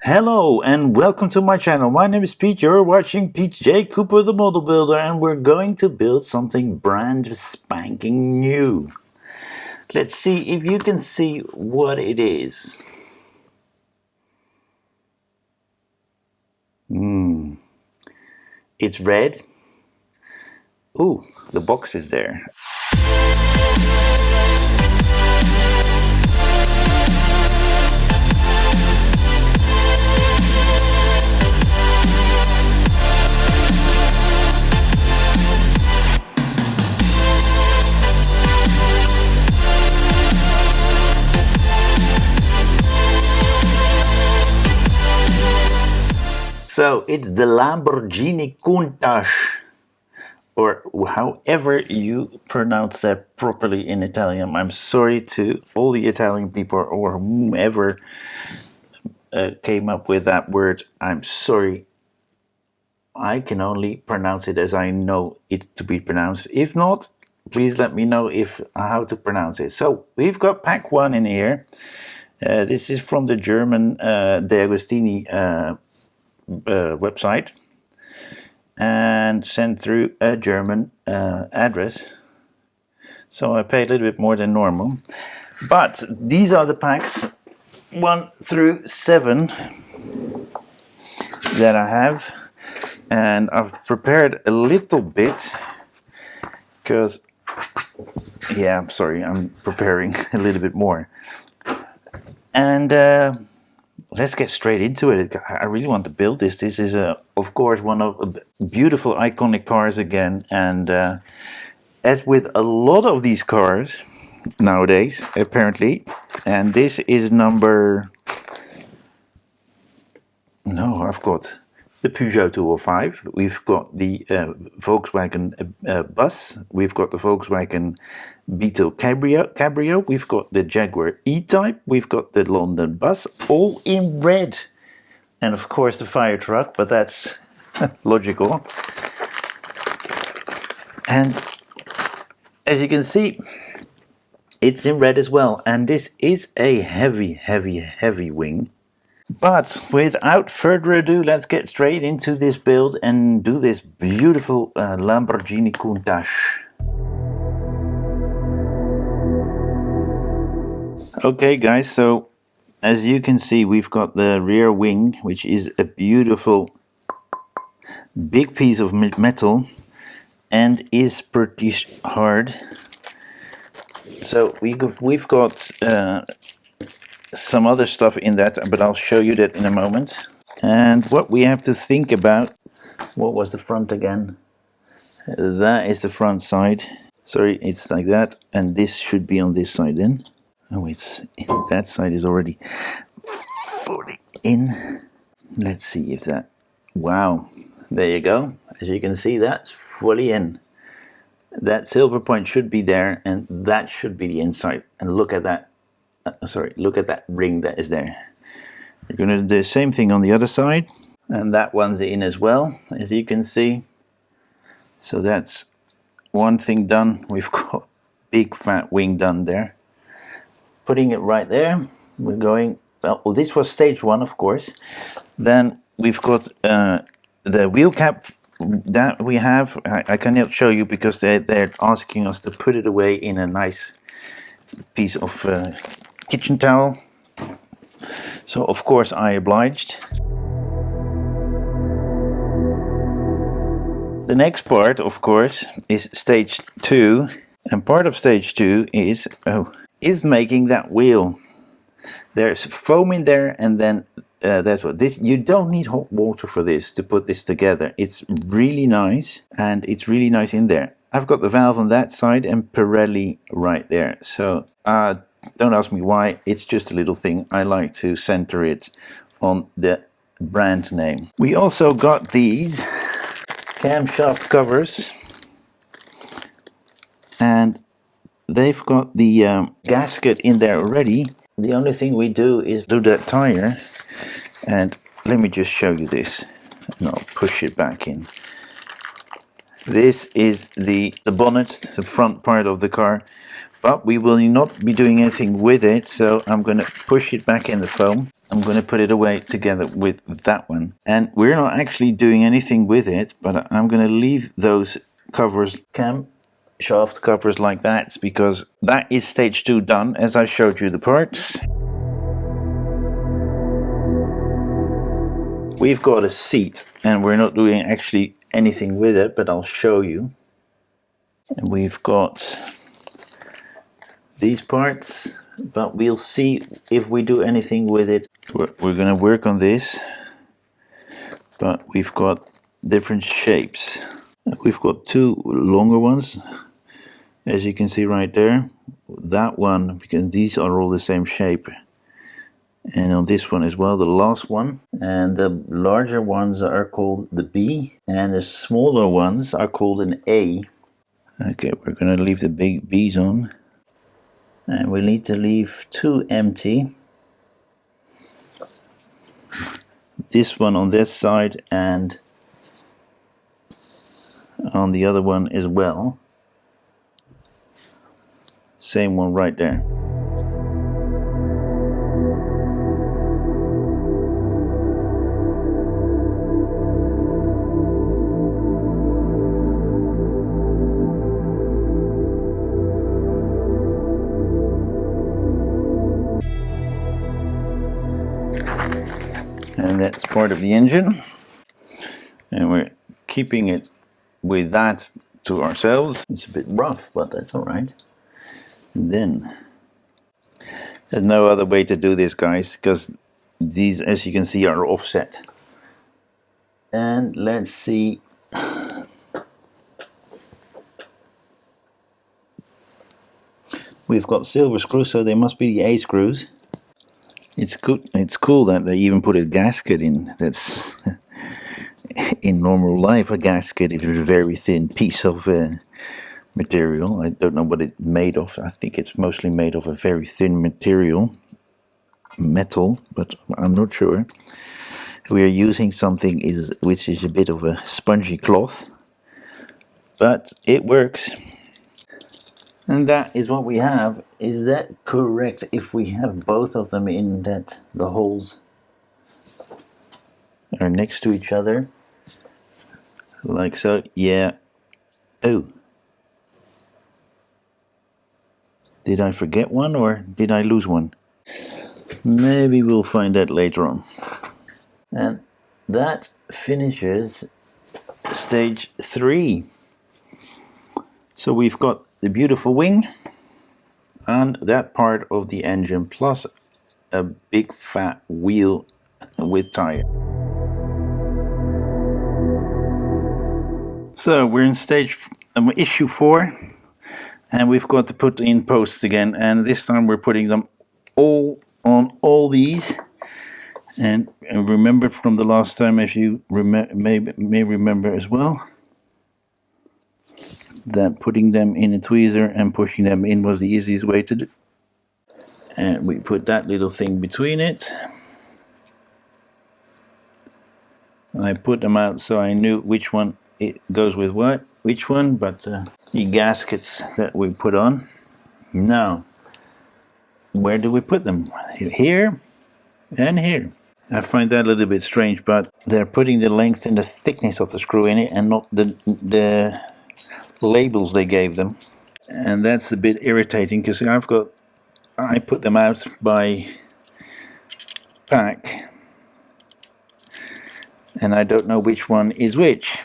Hello and welcome to my channel. My name is Pete. You're watching Pete J. Cooper the Model Builder, and we're going to build something brand spanking new. Let's see if you can see what it is. It's red. Ooh, the box is there. So it's the Lamborghini Countach, or however you pronounce that properly in Italian. I'm sorry to all the Italian people or whomever came up with that word. I'm sorry. I can only pronounce it as I know it to be pronounced. If not, please let me know how to pronounce it. So we've got pack 1 in here. This is from the German De Agostini website and sent through a German address, so I paid a little bit more than normal. But these are the packs 1 through 7 that I have, and I've prepared a little bit because I'm preparing a little bit more, and let's get straight into it. I really want to build this. This is, of course, one of the beautiful iconic cars again. And as with a lot of these cars nowadays, apparently, and this is number... No, I've got the Peugeot 205. We've got the Volkswagen Bus. We've got the Volkswagen Beetle Cabrio. We've got the Jaguar E-Type. We've got the London Bus, all in red. And of course the fire truck, but that's logical. And as you can see, it's in red as well. And this is a heavy wing. But without further ado, let's get straight into this build and do this beautiful Lamborghini Countach. Okay guys, so as you can see, we've got the rear wing, which is a beautiful big piece of metal and is pretty hard. So we've got some other stuff in that, but I'll show you that in a moment. And what we have to think about, what was the front again? That is the front side. Sorry, it's like that, and this should be on this side then. Oh, it's that side is already fully in. Let's see if that... Wow, there you go. As you can see, that's fully in. That silver point should be there, and that should be the inside. And look at that. Look at that ring that is there. We're going to do the same thing on the other side, and that one's in as well, as you can see. So that's one thing done. We've got big fat wing done there. Putting it right there, we're going... Well, this was stage 1, of course. Then we've got the wheel cap that we have. I cannot show you because they're asking us to put it away in a nice piece of kitchen towel. So of course I obliged. The next part, of course, is stage 2, and part of stage 2 is making that wheel. There's foam in there, and then that's what this... You don't need hot water for this to put this together. It's really nice, and it's really nice in there. I've got the valve on that side and Pirelli right there. So don't ask me why, it's just a little thing. I like to center it on the brand name. We also got these camshaft covers, and they've got the gasket in there already. The only thing we do is do that tire, and let me just show you this, and I'll push it back in. This is the bonnet, the front part of the car, but we will not be doing anything with it, so I'm going to push it back in the foam. I'm going to put it away together with that one. And we're not actually doing anything with it, but I'm going to leave those covers, camshaft covers like that, because that is stage 2 done, as I showed you the parts. We've got a seat, and we're not doing actually anything with it, but I'll show you. And we've got these parts, but we'll see if we do anything with it. We're going to work on this, but we've got different shapes. We've got 2 longer ones, as you can see right there. That one, because these are all the same shape. And on this one as well, the last one. And the larger ones are called the B, and the smaller ones are called an A. Okay, we're going to leave the big B's on. And we need to leave 2 empty. This one on this side and on the other one as well. Same one right there. And that's part of the engine, and we're keeping it with that to ourselves. It's a bit rough, but that's all right. And then there's no other way to do this, guys, because these, as you can see, are offset. And let's see. We've got silver screws, so they must be the A screws. It's good. It's cool that they even put a gasket in. That's in normal life, a gasket is a very thin piece of material. I don't know what it's made of. I think it's mostly made of a very thin material, metal, but I'm not sure. We are using something which is a bit of a spongy cloth, but it works. And that is what we have. Is that correct? If we have both of them in that the holes are next to each other, like so, yeah. Oh, did I forget one or did I lose one? Maybe we'll find out later on. And that finishes stage 3. So we've got the beautiful wing and that part of the engine plus a big fat wheel with tire. So we're in issue 4, and we've got to put in posts again, and this time we're putting them all on all these. And remember from the last time, as you may remember as well, that putting them in a tweezer and pushing them in was the easiest way to do. And we put that little thing between it. And I put them out so I knew which one it goes with which one, but the gaskets that we put on. Now, where do we put them? Here and here. I find that a little bit strange, but they're putting the length and the thickness of the screw in it and not the labels they gave them. And that's a bit irritating because I put them out by pack and I don't know which one is which.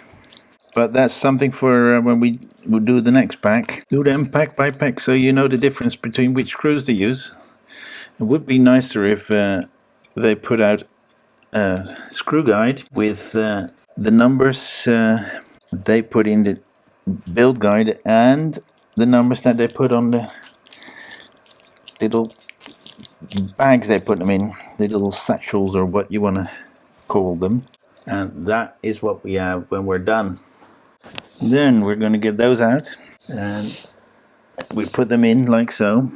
But that's something for when we do the next pack. Do them pack by pack so you know the difference between which screws to use. It would be nicer if they put out a screw guide with the numbers they put in the build guide and the numbers that they put on the little bags they put them in, the little satchels or what you want to call them. And that is what we have when we're done. Then we're going to get those out and we put them in like so.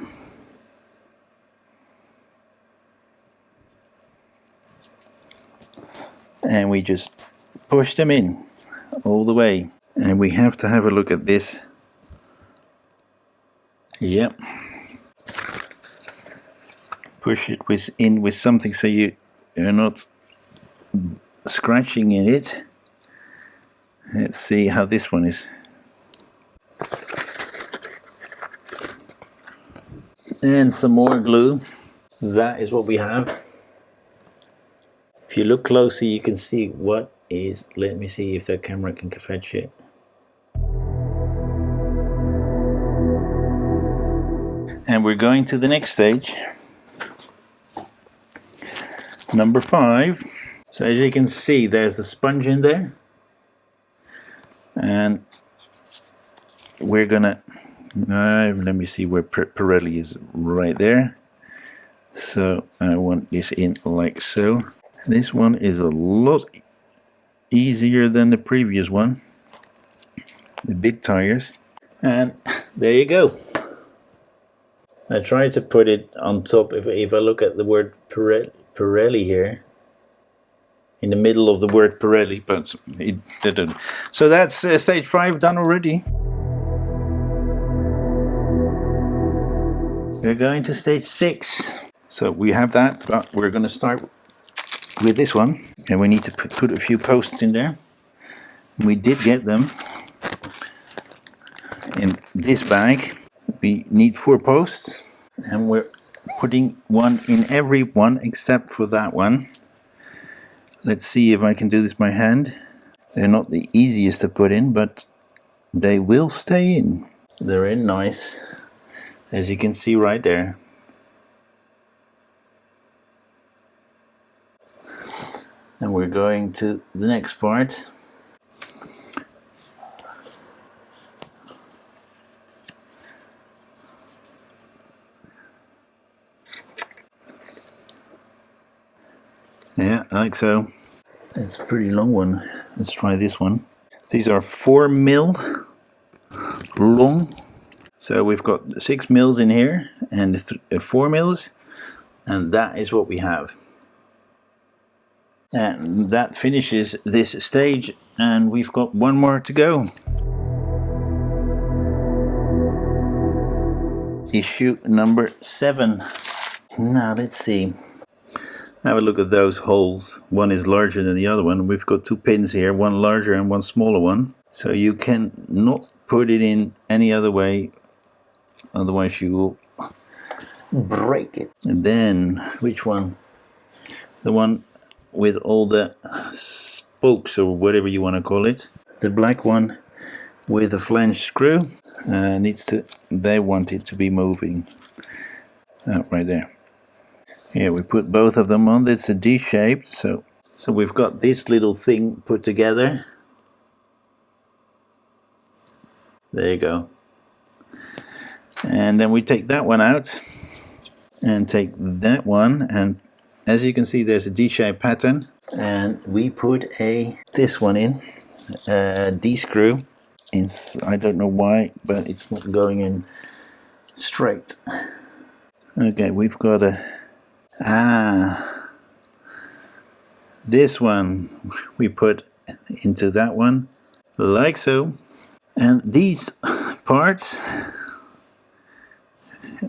And we just push them in all the way. And we have to have a look at this. Yep. Push it in with something so you're not scratching in it. Let's see how this one is. And some more glue. That is what we have. If you look closely, you can see what is. Let me see if the camera can fetch it. And we're going to the next stage. Number 5. So as you can see, there's a sponge in there. And we're gonna, let me see where Pirelli is, right there. So I want this in like so. This one is a lot easier than the previous one, the big tires. And there you go. I tried to put it on top. If I look at the word Pirelli here, in the middle of the word Pirelli, but it didn't. So that's stage 5 done already. We're going to stage 6. So we have that, but we're going to start with this one, and we need to put a few posts in there. We did get them in this bag. We need 4 posts, and we're putting one in every one except for that one. Let's see if I can do this by hand. They're not the easiest to put in, but they will stay in. They're in nice, as you can see right there. And we're going to the next part. Yeah, like so. It's a pretty long one. Let's try this one. These are 4 mil long. So we've got 6 mils in here and 4 mils, and that is what we have. And that finishes this stage, and we've got one more to go. Issue number 7. Now let's see. Have a look at those holes. One is larger than the other one. We've got 2 pins here, one larger and one smaller one. So you can not put it in any other way, otherwise you will break it. And then, which one? The one with all the spokes, or whatever you want to call it. The black one with a flange screw they want it to be moving. Right there. Here we put both of them on. It's a D-shaped, so we've got this little thing put together. There you go. And then we take that one out and take that one, and as you can see, there's a D-shaped pattern, and we put this one in, a D-screw. I don't know why, but it's not going in straight. Okay, we've got this one we put into that one, like so. And these parts,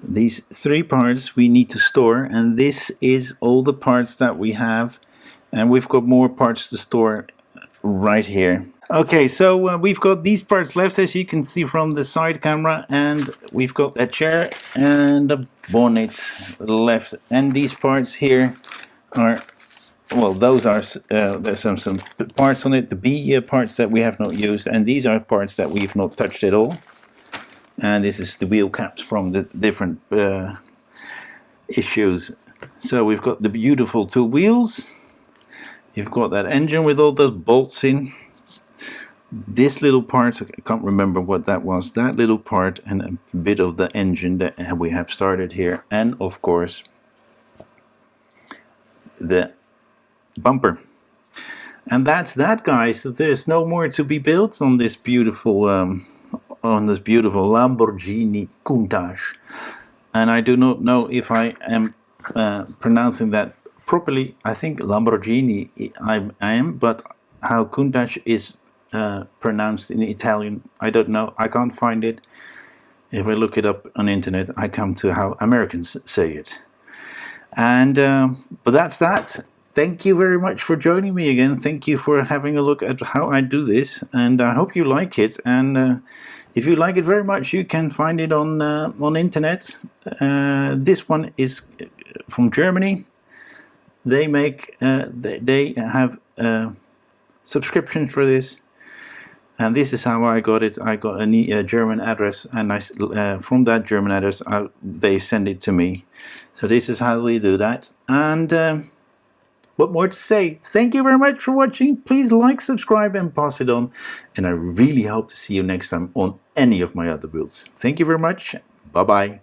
these 3 parts we need to store, and this is all the parts that we have, and we've got more parts to store right here. Okay, so we've got these parts left, as you can see from the side camera, and we've got a chair and a bonnet left, and these parts here are, well, those are there's some parts on it, the B parts that we have not used, and these are parts that we've not touched at all. And this is the wheel caps from the different issues. So we've got the beautiful 2 wheels. You've got that engine with all those bolts in. This little part, I can't remember what that was, that little part, and a bit of the engine that we have started here, and of course the bumper. And that's that, guys. So there's no more to be built on this beautiful Lamborghini Countach. And I do not know if I am pronouncing that properly. I think Lamborghini I am, but how Countach is pronounced in Italian, I don't know. I can't find it. If I look it up on the internet, I come to how Americans say it. And but that's that. Thank you very much for joining me again. Thank you for having a look at how I do this, and I hope you like it. And if you like it very much, you can find it on internet. This one is from Germany. They make they have subscriptions for this, and this is how I got it. I got a German address, and from that German address they send it to me. So this is how we do that. And what more to say? Thank you very much for watching. Please like, subscribe, and pass it on. And I really hope to see you next time on any of my other builds. Thank you very much. Bye bye.